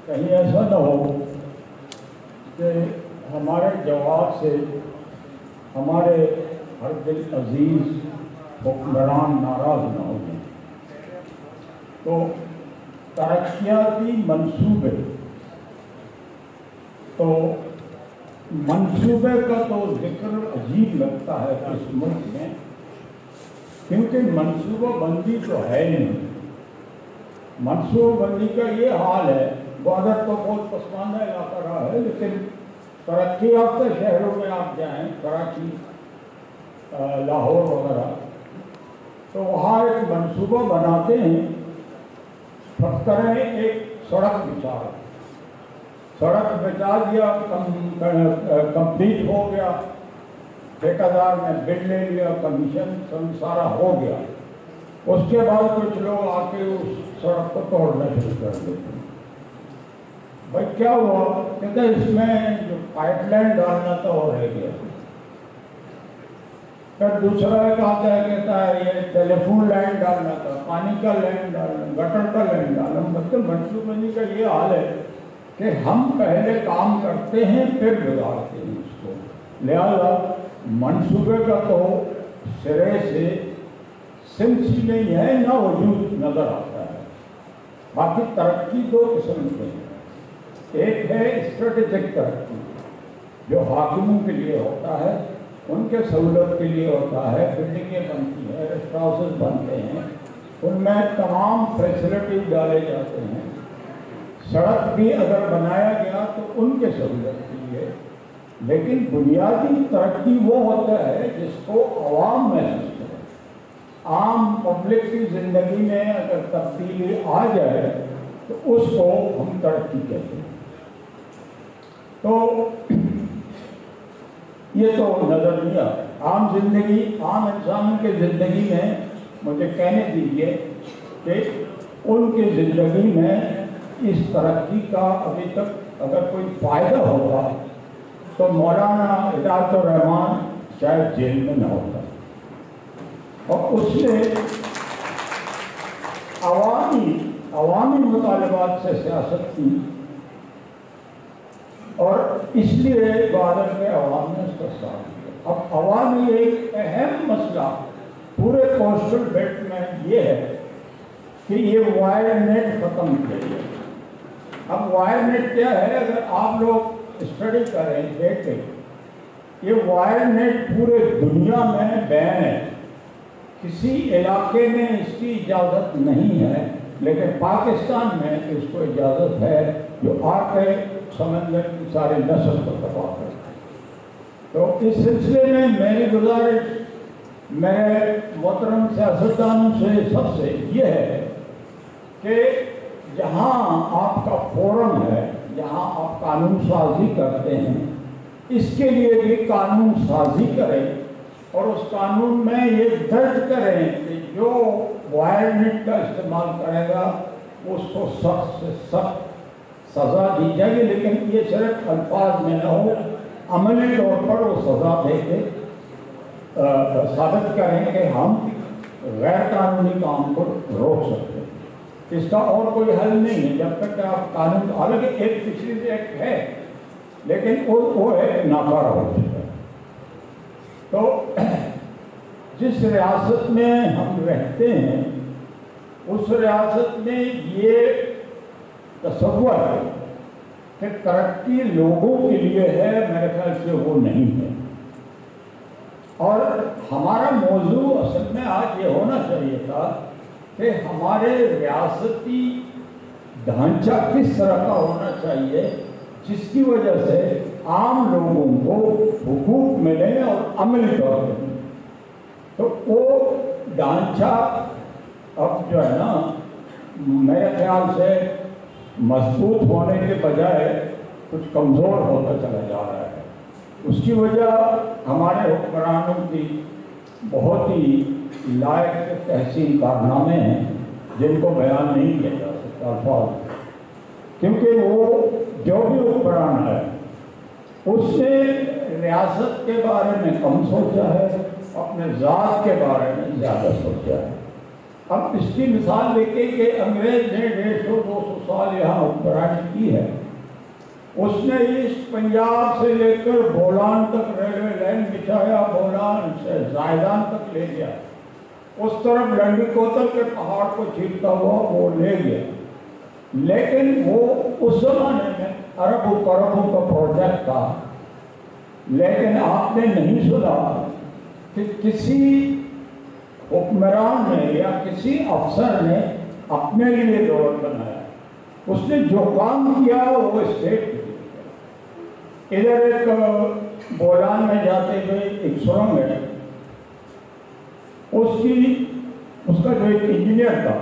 کہیں ایسا نہ ہو کہ ہمارے جواب سے ہمارے ہر دل عزیز حکمران ناراض نہ ہو جائیں. تو ترقیاتی منصوبے، تو منصوبے کا تو ذکر عجیب لگتا ہے اس ملک میں، کیونکہ منصوبہ بندی تو ہے نہیں. منصوبہ بندی کا یہ حال ہے، بارڈر تو بہت پسماندہ علاقہ رہا ہے، لیکن ترقی یافتہ شہروں میں آپ جائیں، کراچی، لاہور وغیرہ، تو وہاں ایک منصوبہ بناتے ہیں. فرض کریں ایک سڑک بچا دیا، کمپلیٹ ہو گیا، ٹھیکیدار نے بل لے لیا، کمیشن سارا ہو گیا. اس کے بعد کچھ لوگ آ کے اس سڑک کو توڑنا شروع کر دیتے ہیں. بھائی کیا ہوا؟ کہتے ہیں اس میں جو پائپ لائن ڈالنا تھا وہ رہ گیا. پھر دوسرا ایک آتا ہے، کہتا ہے یہ ٹیلی فون لائن ڈالنا تھا، پانی کا لائن ڈالنا، گٹر کا لائن ڈالنا. مطلب منصوبہ بندی کا یہ حال ہے کہ ہم پہلے کام کرتے ہیں پھر بگاڑتے ہیں اس کو. لہذا منصوبے کا تو سرے سے سنس ہی نہیں ہے، نہ وجود نظر آتا ہے. باقی ترقی دو قسم کے ہیں. ایک ہے اسٹریٹجک ترقی، جو حاکموں کے لیے ہوتا ہے، ان کے سہولت کے لیے ہوتا ہے. بلڈنگیں بنتی ہیں، ریسٹ ہاؤسز بنتے ہیں، ان میں تمام فیسلٹی ڈالے جاتے ہیں. سڑک بھی اگر بنایا گیا تو ان کے سہولت کے لیے. لیکن بنیادی ترقی وہ ہوتا ہے جس کو عوام محسوس کرے. عام پبلک کی زندگی میں اگر تبدیلی آ جائے تو اس کو ہم ترقی کہتے ہیں. تو یہ تو نظر نہیں آتا. عام زندگی، عام انسانوں کی زندگی میں مجھے کہنے دیجیے کہ ان کی زندگی میں اس ترقی کا ابھی تک اگر کوئی فائدہ ہوگا تو مولانا ہدایت الرحمان شاید جیل میں نہ ہوتا. اور اس نے عوامی مطالبات سے سیاست کی، اور اس لیے بھارت میں عوام نے اس کا ساتھ دیا. اب عوامی ایک اہم مسئلہ پورے کوسٹل بیلٹ میں یہ ہے کہ یہ وائر نیٹ ختم کیا گیا. اب وائر نیٹ کیا ہے؟ اگر آپ لوگ اسٹڈی کریں، دیکھیں، یہ وائر نیٹ پورے دنیا میں بین ہے. کسی علاقے میں اس کی اجازت نہیں ہے، لیکن پاکستان میں اس کو اجازت ہے، جو آ کے سمندر کی ساری نسل کو تباہ کرتا ہے. تو اس سلسلے میں میری گزارش میرے محترم سیاستدانوں سے سب سے یہ ہے کہ جہاں آپ کا فورم ہے، جہاں آپ قانون سازی کرتے ہیں، اس کے لیے بھی قانون سازی کریں، اور اس قانون میں یہ درج کریں کہ جو وائر نیٹ کا استعمال کرے گا اس کو سخت سے سخت سزا دی جائے گی. لیکن یہ صرف الفاظ میں نہ ہو، عملی طور پر وہ سزا دے کے ثابت کریں کہ ہم غیر قانونی کام کو روک سکتے ہیں. اس کا اور کوئی حل نہیں ہے جب تک کہ آپ قانون، حالانکہ ایک پچھلی سے ایک ہے لیکن وہ ایک ناکارہ ہو چکا ہے. تو جس ریاست میں ہم رہتے ہیں اس ریاست میں یہ تصور ہے کہ ترقی لوگوں کے لیے ہے، میرے خیال سے وہ نہیں ہے. اور ہمارا موضوع اصل میں آج یہ ہونا چاہیے تھا کہ ہمارے ریاستی ڈھانچہ کس طرح کا ہونا چاہیے جس کی وجہ سے عام لوگوں کو حقوق ملیں اور عملی طور پہ. تو وہ ڈھانچہ اب جو ہے نا میرے خیال سے مضبوط ہونے کے بجائے کچھ کمزور ہوتا چلا جا رہا ہے. اس کی وجہ ہمارے حکمرانوں کی بہت ہی لائق تحسین کارنامے ہیں جن کو بیان نہیں کیا جا سکتا الفاظ، کیونکہ وہ جو بھی حکمران ہے اس نے ریاست کے بارے میں کم سوچا ہے، اپنے ذات کے بارے میں زیادہ سوچا ہے. اب اس کی مثال دیکھیں کہ انگریز نے 150-200 سال سال یہاں حکمرانی کی ہے، اس نے ایسٹ پنجاب سے لے کر بولان تک ریلوے لائن بچھایا، بولان سے زائدان تک لے گیا، اس طرف لنڈی کوتل کے پہاڑ کو چھیلتا ہوا وہ لے گیا، لیکن وہ اس زمانے میں اربوں کربوں کا پروجیکٹ تھا۔ لیکن آپ نے نہیں سنا کہ کسی حکمران نے یا کسی افسر نے اپنے لیے روڈ بنایا، اس نے جو کام کیا وہ اسٹیٹ کے لیے کیا۔ ادھر ایک بولان میں جاتے ہوئے ایک سرنگ ہے، اس کا جو ایک انجینئر تھا،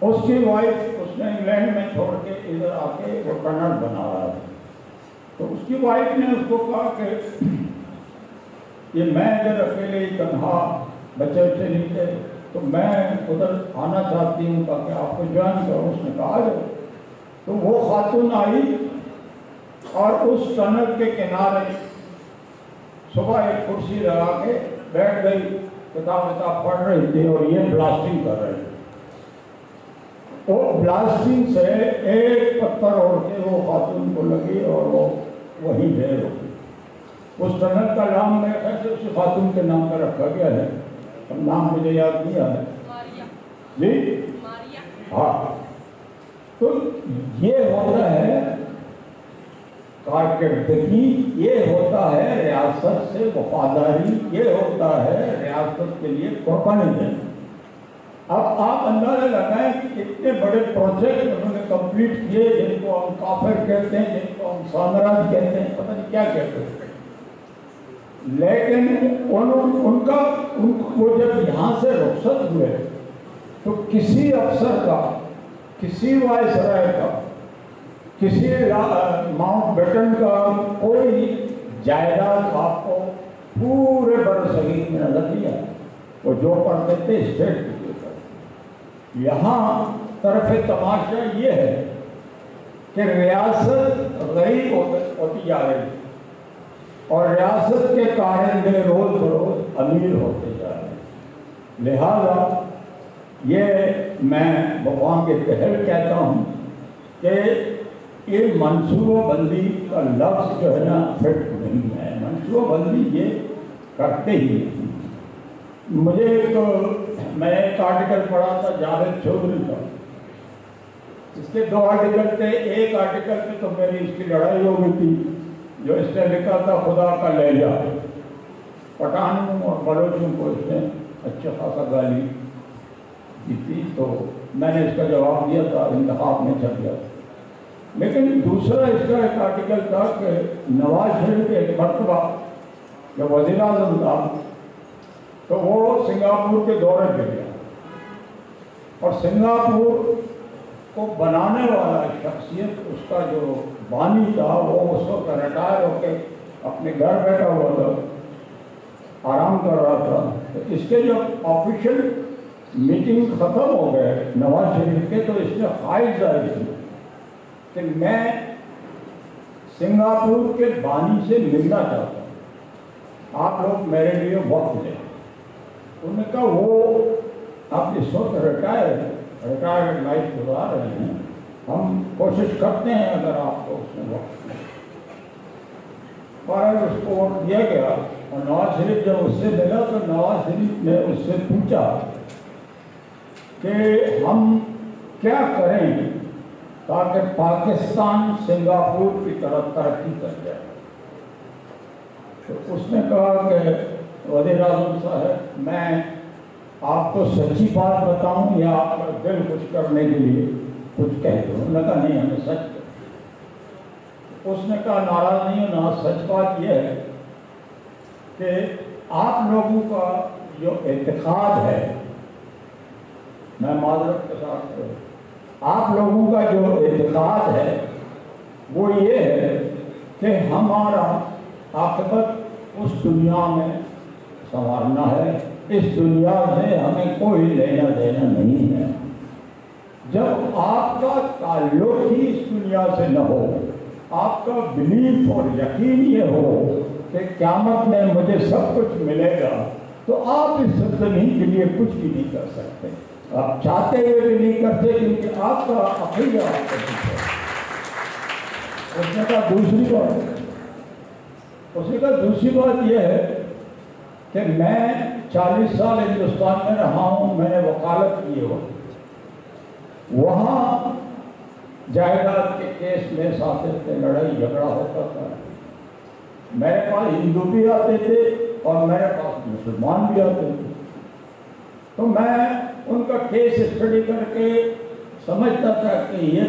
اس کی وائف اس نے انگلینڈ میں چھوڑ کے ادھر آ کے وہ ٹنل بنا رہا تھا، تو اس کی وائف نے اس کو کہا کہ یہ میں ادھر اکیلے ہی تنہا، بچے بچے نہیں تھے، تو میں ادھر آنا چاہتی ہوں تاکہ آپ کو جوائن کروں۔ اس نے کہا جو تو وہ خاتون آئی اور اس ٹنل کے کنارے صبح ایک کرسی لگا کے بیٹھ گئی، کتاب پڑھ رہی تھی اور یہ بلاسٹنگ کر رہی تھی۔ وہ بلاسٹنگ سے ایک پتھر اڑ کے وہ خاتون کو لگی اور وہ وہیں ڈھیر ہو گئی۔ اس ٹنل کا نام میں ایسے اس خاتون کے نام پر رکھا گیا ہے، اب نام مجھے یاد نہیں آ رہا جی، ہاں۔ تو یہ ہوتا ہے کارکردگی، یہ ہوتا ہے ریاست سے وفاداری، یہ ہوتا ہے ریاست کے لیے قربانی دینا۔ اب آپ اندازہ لگائیں کہ اتنے بڑے پروجیکٹ انہوں نے کمپلیٹ کیے، جن کو ہم کافر کہتے ہیں، جن کو ہم سامراج کہتے ہیں، پتہ نہیں کیا کہتے ہیں، لیکن وہ جب یہاں سے رخصت ہوئے تو کسی افسر کا، کسی وائسرائے کا، کسی ماؤنٹ بیٹن کا کوئی جائیداد آپ کو پورے برصغیر میں نظر نہیں آیا۔ وہ جو پڑھتے تھے اسٹیٹ کے لیے کرتے۔ یہاں طرف تماشا یہ ہے کہ ریاست غریب ہوتی جا رہی ہے اور ریاست کے کارندے روز بروز امیر ہوتے جا رہے ہیں۔ لہذا یہ میں بھگوان کے تحت کہتا ہوں کہ یہ منصوبہ بندی کا لفظ جو ہے نا فٹ نہیں ہے۔ منصوبہ بندی یہ کرتے ہی نہیں۔ میں ایک آرٹیکل پڑھا تھا جاوید چودھری کا، اس کے 2 آرٹیکل تھے۔ ایک آرٹیکل پہ تو میری اس کی لڑائی ہو گئی تھی، جو اس نے لکھا تھا خدا کا لہجہ، پٹھانوں اور بلوچوں کو اس نے اچھا خاصا گالی دی تھی، تو میں نے اس کا جواب دیا تھا، انتخاب میں چھپ گیا۔ لیکن دوسرا اس کا ایک آرٹیکل تھا کہ نواز شریف ایک مرتبہ جب وزیر اعظم تھا تو وہ سنگاپور کے دورے پہ گیا، اور سنگاپور کو بنانے والا شخصیت، اس کا جو بانی تھا، وہ اس وقت ریٹائر ہو کے اپنے گھر بیٹھا ہوا تھا، آرام کر رہا تھا۔ تو اس کے جب آفیشیل میٹنگ ختم ہو گئے نواز شریف کے، تو اس نے خواہش ظاہر کی کہ میں سنگاپور کے بانی سے ملنا چاہتا ہوں، آپ لوگ میرے لیے وقت دیں۔ انہوں نے کہا وہ آپ اس وقت ریٹائرڈ لائف گزار رہے ہیں، ہم کوشش کرتے ہیں اگر آپ کو اس میں وقت دیں۔ اور اس کو وقت دیا گیا، اور نواز شریف جب اس سے ملا تو نواز شریف نے اس سے پوچھا کہ ہم کیا کریں تاکہ پاکستان سنگاپور کی طرف ترقی کر جائے۔ تو اس نے کہا کہ وزیر اعظم صاحب، میں آپ کو سچی بات بتاؤں یا آپ کا دل خوش کرنے کے لیے کچھ کہہ دوں؟ انہوں نے کہا نہیں، ہمیں سچ کہو۔ اس نے کہا ناراض نہیں ہونا، سچ بات یہ ہے کہ آپ لوگوں کا جو اعتقاد ہے، میں معذرت کے ساتھ آپ لوگوں کا جو اعتقاد ہے وہ یہ ہے کہ ہمارا عاقبت اس دنیا میں سنوارنا ہے، اس دنیا سے ہمیں کوئی لینا دینا نہیں ہے۔ جب آپ کا تعلق ہی اس دنیا سے نہ ہو، آپ کا بلیف اور یقین یہ ہو کہ قیامت میں مجھے سب کچھ ملے گا، تو آپ اس زمین کے لیے کچھ بھی نہیں کر سکتے۔ آپ چاہتے ہوئے بھی نہیں کرتے کیونکہ آپ کا عقیدہ آپ کا ہے۔ اس نے کہا دوسری بات یہ ہے کہ میں 40 سال ہندوستان میں رہا ہوں، میں نے وکالت کی ہو، وہاں جائیداد کے کیس میں ساتھ تھے، لڑائی جھگڑا ہوتا تھا، میرے پاس ہندو بھی آتے تھے اور میرے پاس مسلمان بھی آتے تھے، تو میں ان کا کیس اسٹڈی کر کے سمجھتا تھا کہ یہ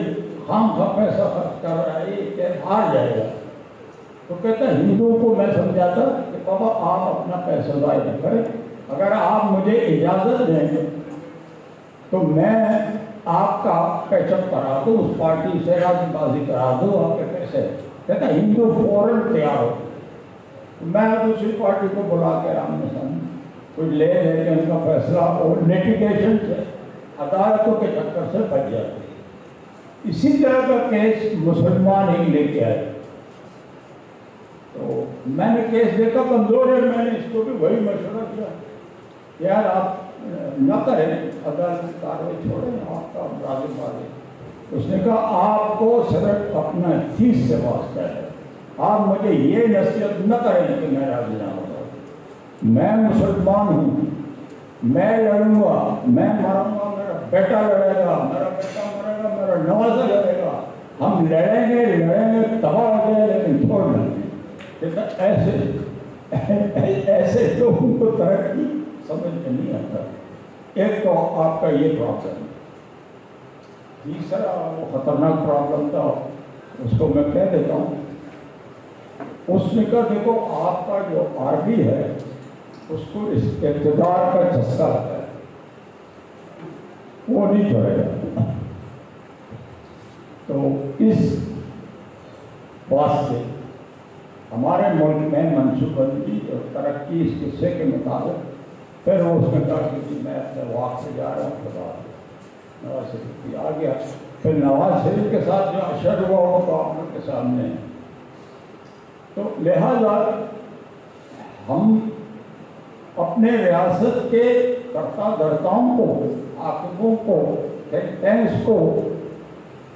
خام خواہ پیسہ خرچ کر رہا ہے، یہ کیس ہار جائے گا۔ تو کہتا ہے ہندوؤں کو میں سمجھاتا کہ بابا آپ اپنا پیسہ ضائع نہ کریں، اگر آپ مجھے اجازت دیں گے تو میں آپ کا پیچ اپ کرا دوں، اس پارٹی سے راضی بازی کرا دوں آپ کے پیسے۔ کہتا ہے ہندو فوراً تیار ہو۔ میں دوسری پارٹی کو بلا کے آمنے سامنے کوئی لے کے ان کا فیصلہ اور لیٹیگیشن سے عدالتوں کے چکر سے بچ جاتے۔ اسی طرح کا کیس مسلمان ہی لے کے آئے، تو میں نے کیس دیکھا کمزور ہے، میں نے اس کو بھی وہی مشورہ کیا، یار آپ نہ کریں، عدالت کی کاروائی چھوڑیں، آپ کا راضی بازی۔ اس نے کہا آپ کو صرف اپنا فیس سے واسطہ ہے، آپ مجھے یہ نصیحت نہ کریں کہ میں راضی نہ ہوں، میں مسلمان ہوں، میں لڑوں گا، میں مروں گا، میرا بیٹا لڑے گا، میرا بیٹا مرے گا، میرا نوازا لڑے گا، ہم لڑیں گے تباہ ہو جائے لیکن چھوڑ دیں گے۔ ایسے لوگوں کو ترقی سمجھ میں نہیں آتا۔ ایک تو آپ کا یہ پرابلم، تیسرا وہ خطرناک پرابلم تھا، اس کو میں کہہ دیتا ہوں۔ اس نے کہا دیکھو آپ کا جو عربی ہے اس کو اس اقتدار کا چسکا لگتا ہے، وہ نہیں چھوڑے گا۔ تو اس بات سے ہمارے ملک میں منصوبہ بندی اور ترقی اس قصے کے مطابق پھر وہ اس نے کہا کہ میں اپنے واقع سے جا رہا ہوں، خدا نواز شریف بھی آ گیا۔ پھر نواز شریف کے ساتھ جو اشر ہوا وہ تو آپ لوگ کے سامنے ہے۔ تو لہذا ہم اپنے ریاست کے کرتا دھرتاؤں کو، حاکموں کو، ٹینکس کو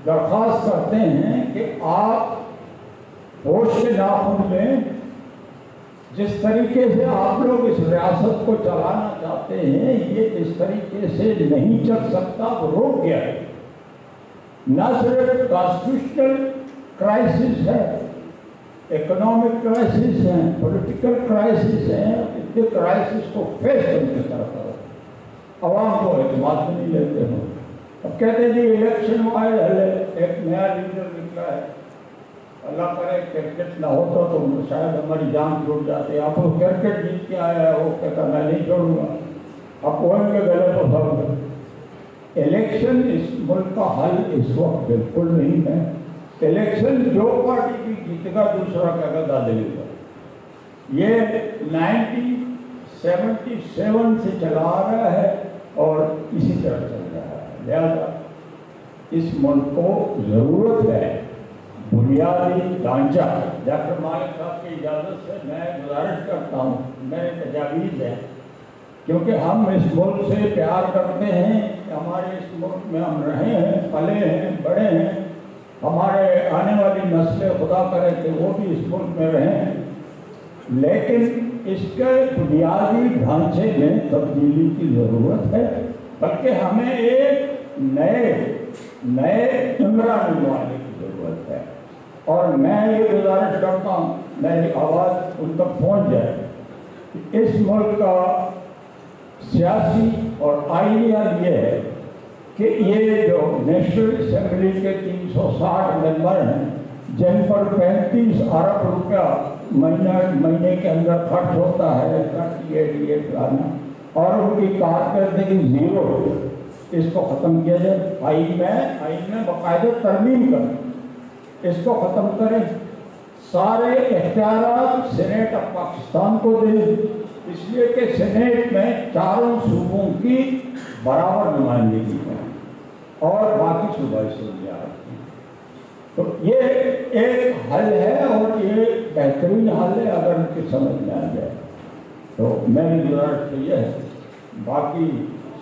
درخواست کرتے ہیں کہ آپ ہوش سے ناخن لیں، جس طریقے سے آپ لوگ اس ریاست کو چلانا چاہتے ہیں یہ اس طریقے سے نہیں چل سکتا، وہ رک گیا ہے۔ نہ صرف کانسٹیٹیوشنل کرائسس ہے، اکنامک کرائسس ہیں، پولیٹیکل کرائسس ہیں، اس کرائسس کو فیس کرنے کی طرف کرو۔ عوام کو اعتماد میں نہیں لیتے ہو، اب کہتے ہیں جی الیکشن آئے ہے، ایک نیا لیڈر نکلا ہے، اللہ کرے کرکٹ نہ ہوتا تو شاید ہماری جان چھوٹ جاتی۔ آپ وہ کرکٹ جیت کے آیا ہے، وہ کہتا میں نہیں چھوڑوں گا، اب کوئی کے گلے کو سب۔ الیکشن اس ملک کا حل اس وقت بالکل نہیں ہے۔ الیکشن جو پارٹی کی جیتے گا دوسرا کہے گا دادلی کا۔ یہ 1977 سے چلا آ رہا ہے اور اسی طرح چل رہا ہے۔ لہذا اس ملک کو ضرورت ہے بنیادی ڈھانچہ۔ ڈاکٹر مالک صاحب کی اجازت سے میں گزارش کرتا ہوں، میرے تجاویز ہے، کیونکہ ہم اس ملک سے پیار کرتے ہیں، ہمارے اس ملک میں ہم رہے ہیں، پلے ہیں، بڑے ہیں، ہمارے آنے والی نسلیں خدا کرے کہ وہ بھی اس ملک میں رہیں، لیکن اس کے بنیادی ڈھانچے میں تبدیلی کی ضرورت ہے، بلکہ ہمیں ایک نئے عمران نمانے کی ضرورت ہے۔ اور میں یہ گزارش کرتا ہوں، میری آواز ان تک پہنچ جائے، اس ملک کا سیاسی اور آئینی حل یہ ہے کہ یہ جو نیشنل اسمبلی کے 360 ممبر ہیں، جن پر 35 ارب روپیہ مہینے کے اندر خرچ ہوتا ہے 38 لانا، اور ان کی کارکردگی زیرو، اس کو ختم کیا جائے۔ آئین میں باقاعدہ ترمیم کریں، اس کو ختم کریں، سارے اختیارات سینیٹ آف پاکستان کو دیں، اس لیے کہ سینیٹ میں چاروں صوبوں کی برابر نمائندگی ہے اور باقی صوبائی اسمبلیاں۔ تو یہ ایک حل ہے اور یہ بہترین حل ہے اگر ان کی سمجھ میں آ جائے۔ تو میری گزارش تو یہ ہے، باقی